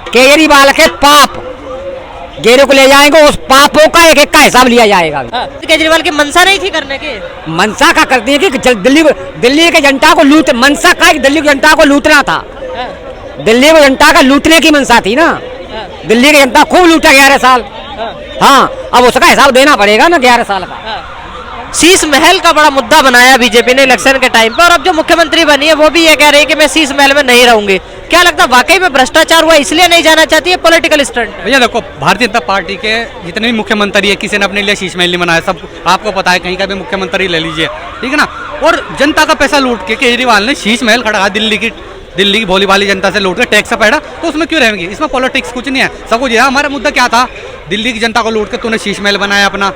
केजरीवाल के पाप गेरे को ले जाएंगे, उस पापों का एक एक का हिसाब लिया जाएगा। केजरीवाल की मंशा नहीं थी करने की? मनसा का करती है कि दिल्ली के जनता को लूट, मनसा का दिल्ली की जनता को लूटना था। दिल्ली की जनता का लूटने की मनसा थी ना। दिल्ली की जनता खूब लूटा 11 साल। हाँ, अब उसका हिसाब देना पड़ेगा ना 11 साल का। शीश महल का बड़ा मुद्दा बनाया बीजेपी ने इलेक्शन के टाइम पर, और अब जो मुख्यमंत्री बनी है वो भी ये कह रही है कि मैं शीश महल में नहीं रहूंगी। क्या लगता है वाकई में भ्रष्टाचार हुआ इसलिए नहीं जाना चाहती है, पॉलिटिकल स्टंट? भैया देखो, भारतीय जनता पार्टी के जितने भी मुख्यमंत्री है किसी ने अपने लिए शीश महल नहीं बनाया, सब आपको पता है। कहीं का भी मुख्यमंत्री ले लीजिए, ठीक है ना। और जनता का पैसा लूट के केजरीवाल ने शीश महल खड़ा दिल्ली की भोली भाली जनता से लूट के टैक्स पैड़ा, तो उसमें क्यों रहेंगे? इसमें पॉलिटिक्स कुछ नहीं है, सब कुछ है। हमारा मुद्दा क्या था? दिल्ली की जनता को लूट के तूने शीश महल बनाया अपना,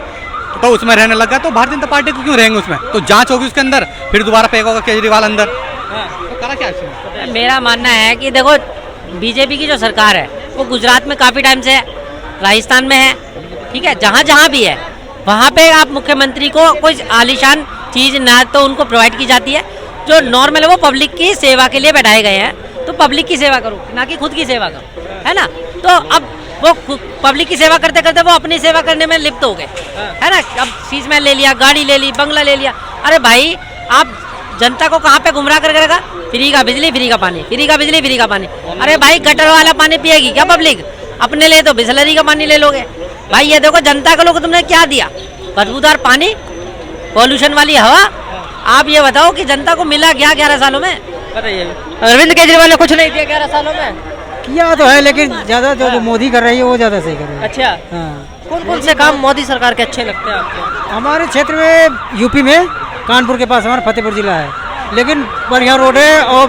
तो उसमें रहने लगा, तो भारतीय जनता पार्टी को क्यों रहेंगे उसमें? तो जांच होगी उसके अंदर, फिर दोबारा फेंक होगा केजरीवाल अंदर। तो करा क्या इसमें? मेरा मानना है कि देखो, बीजेपी की जो सरकार है वो गुजरात में काफ़ी टाइम से है, राजस्थान में है, ठीक है, जहाँ जहाँ भी है वहाँ पे आप मुख्यमंत्री को कोई आलीशान चीज़ ना तो उनको प्रोवाइड की जाती है। जो नॉर्मल है वो पब्लिक की सेवा के लिए बैठाए गए हैं, तो पब्लिक की सेवा करो, ना कि खुद की सेवा करो, है ना। तो अब वो पब्लिक की सेवा करते करते वो अपनी सेवा करने में लिप्त हो गए, है ना। अब शीश महल ले लिया, गाड़ी ले ली, बंगला ले लिया। अरे भाई, आप जनता को कहाँ पे गुमराह करके रखा? फ्री का बिजली, फ्री का पानी, फ्री का बिजली, फ्री का पानी। अरे भाई, गटर वाला पानी पिएगी क्या पब्लिक? अपने लिए तो बिस्लरी का पानी ले लोगे। भाई ये देखो, जनता को लोग तुमने क्या दिया? बदबूदार पानी, पॉल्यूशन वाली हवा। आप ये बताओ कि जनता को मिला क्या 11 सालों में? बताइए। अरविंद केजरीवाल ने कुछ नहीं दिया 11 सालों में? किया तो है, लेकिन ज्यादा जो मोदी कर रही है वो ज्यादा सही कर रही है। अच्छा, हाँ। कौन कौन से काम मोदी सरकार के अच्छे लगते हैं आपको? हमारे क्षेत्र में यूपी में कानपुर के पास हमारा फतेहपुर जिला है, लेकिन बढ़िया रोड है और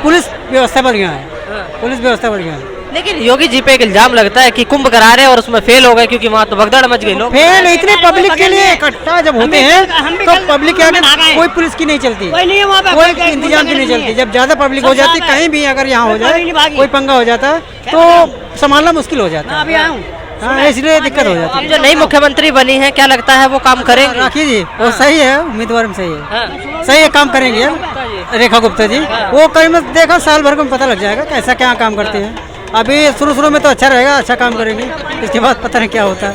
पुलिस व्यवस्था बढ़िया है। पुलिस व्यवस्था बढ़िया है। लेकिन योगी जी पे एक इल्जाम लगता है कि कुंभ करा रहे और उसमें फेल हो गए, क्योंकि वहाँ तो भगदड़ मच गई। लोग फेल इतने पब्लिक के लिए इकट्ठा जब होते हैं तो पब्लिक के आगे कोई पुलिस की नहीं चलती, कोई इंतजाम की नहीं चलती। जब ज्यादा पब्लिक हो जाती, कहीं भी अगर यहाँ हो जाए कोई पंगा हो जाता है तो संभालना मुश्किल हो जाता है। हाँ, इसलिए दिक्कत हो जाती है। जो नई मुख्यमंत्री बनी है, क्या लगता है वो काम करेंगे? राखी जी वो सही है, उम्मीदवार में सही है, सही है, काम करेंगे यार। रेखा गुप्ता जी वो कहीं में देखा, साल भर को पता लग जाएगा कैसा क्या काम करते हैं। अभी शुरू में तो अच्छा रहेगा, अच्छा काम करेंगे, इसके बाद पता नहीं क्या होता है।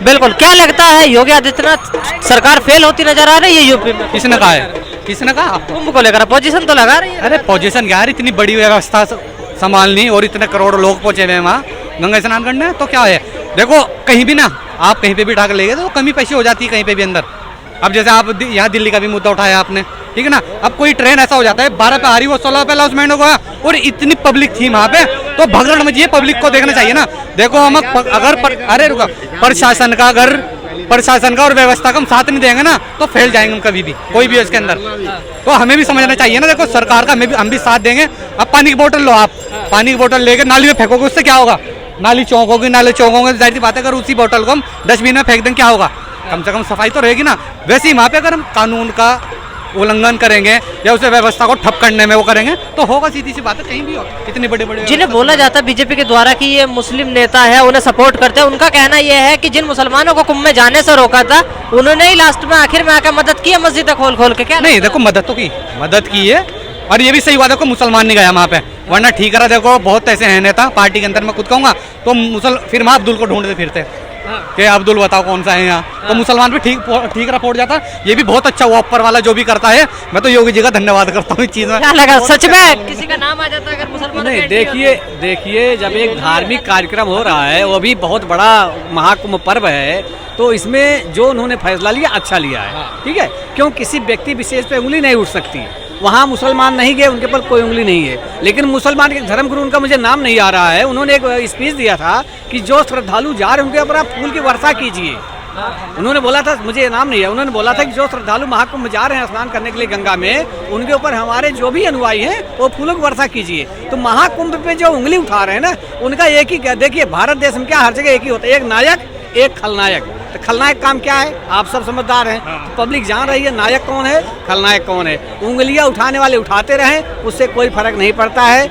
बिल्कुल। क्या लगता है योगी आदित्यनाथ सरकार फेल होती नजर आ रही है यूपी में? किसने कहा है? किसने कहा? कुंभ को लेकर पोजीशन तो लगा रही है। अरे पोजीशन क्या यार, इतनी बड़ी व्यवस्था संभालनी और इतने करोड़ों लोग पहुंचे हुए हैं वहाँ गंगा स्नान करने, तो क्या है? देखो, कहीं भी ना आप कहीं पे भी ढाक लेंगे तो कमी पेशी हो जाती है कहीं पे भी अंदर। अब जैसे आप यहाँ दिल्ली का भी मुद्दा उठाया आपने, ठीक है ना। अब कोई ट्रेन ऐसा हो जाता है 12 पे आ रही, वो 16 पे लॉन्चमेंट होगा और इतनी पब्लिक थी वहाँ पे, तो भगदड़ मची है। पब्लिक को देखना चाहिए ना। देखो, हम अरे रुका, प्रशासन का और व्यवस्था का हम साथ नहीं देंगे ना तो फेल जाएंगे हम कभी भी, कोई भी है इसके अंदर। तो हमें भी समझना चाहिए ना। देखो, सरकार का हम भी साथ देंगे। अब पानी की बोतल लो, आप पानी की बोतल लेकर नाली में फेंकोगे, उससे क्या होगा? नाली चौक होगी, नाले चौक होंगे, जाहिर सी बात है। अगर उसी बोतल को हम डस्टबिन में फेंक दें, क्या होगा? कम से कम सफाई तो रहेगी ना। वैसे ही वहाँ पे अगर हम कानून का उल्लंघन करेंगे या उसे व्यवस्था को ठप करने में वो करेंगे तो होगा, सीधी सी बात है, कहीं भी हो। इतने बड़े जिन्हें बोला जाता है बीजेपी के द्वारा कि ये मुस्लिम नेता है, उन्हें सपोर्ट करते हैं, उनका कहना यह है कि जिन मुसलमानों को कुंभ में जाने से रोका था उन्होंने ही लास्ट में आखिर में आकर मदद की है, मस्जिद खोल के। क्या नहीं, देखो, मदद की है और ये भी सही बात है, कोई मुसलमान नहीं गया वहाँ पे, वरना ठीक रहा। देखो, बहुत ऐसे हैं नेता पार्टी के अंदर, मैं खुद कहूँगा तो फिर वहाँ अब्दुल को ढूंढते फिरते कि अब्दुल बताओ कौन सा है यहाँ, तो मुसलमान भी ठीक रहा जाता। ये भी बहुत अच्छा हुआ, ऊपर वाला जो भी करता है। मैं तो योगी जी का धन्यवाद करता हूँ इस चीज में। क्या लगा सच में किसी का नाम आ जाता है अगर मुसलमान? नहीं, देखिए जब एक धार्मिक कार्यक्रम हो रहा है, वो भी बहुत बड़ा महाकुंभ पर्व है, तो इसमें जो उन्होंने फैसला लिया अच्छा लिया है, ठीक है। क्यों किसी व्यक्ति विशेष पे उंगली नहीं उठ सकती। वहाँ मुसलमान नहीं गए, उनके पर कोई उंगली नहीं है, लेकिन मुसलमान के धर्मगुरु, उनका मुझे नाम नहीं आ रहा है, उन्होंने एक स्पीच दिया था कि जो श्रद्धालु जा रहे हैं उनके ऊपर आप फूल की वर्षा कीजिए। उन्होंने बोला था, मुझे नाम नहीं है, उन्होंने बोला था कि जो श्रद्धालु महाकुंभ जा रहे हैं स्नान करने के लिए गंगा में, उनके ऊपर हमारे जो भी अनुयायी हैं वो फूलों की वर्षा कीजिए। तो महाकुंभ पे जो उंगली उठा रहे हैं ना, उनका एक ही, देखिए भारत देश में क्या हर जगह एक ही होता है, एक नायक एक खलनायक। तो खलनायक काम क्या है? आप सब समझदार हैं, तो पब्लिक जान रही है नायक कौन है, खलनायक कौन है। उंगलियां उठाने वाले उठाते रहें, उससे कोई फर्क नहीं पड़ता है।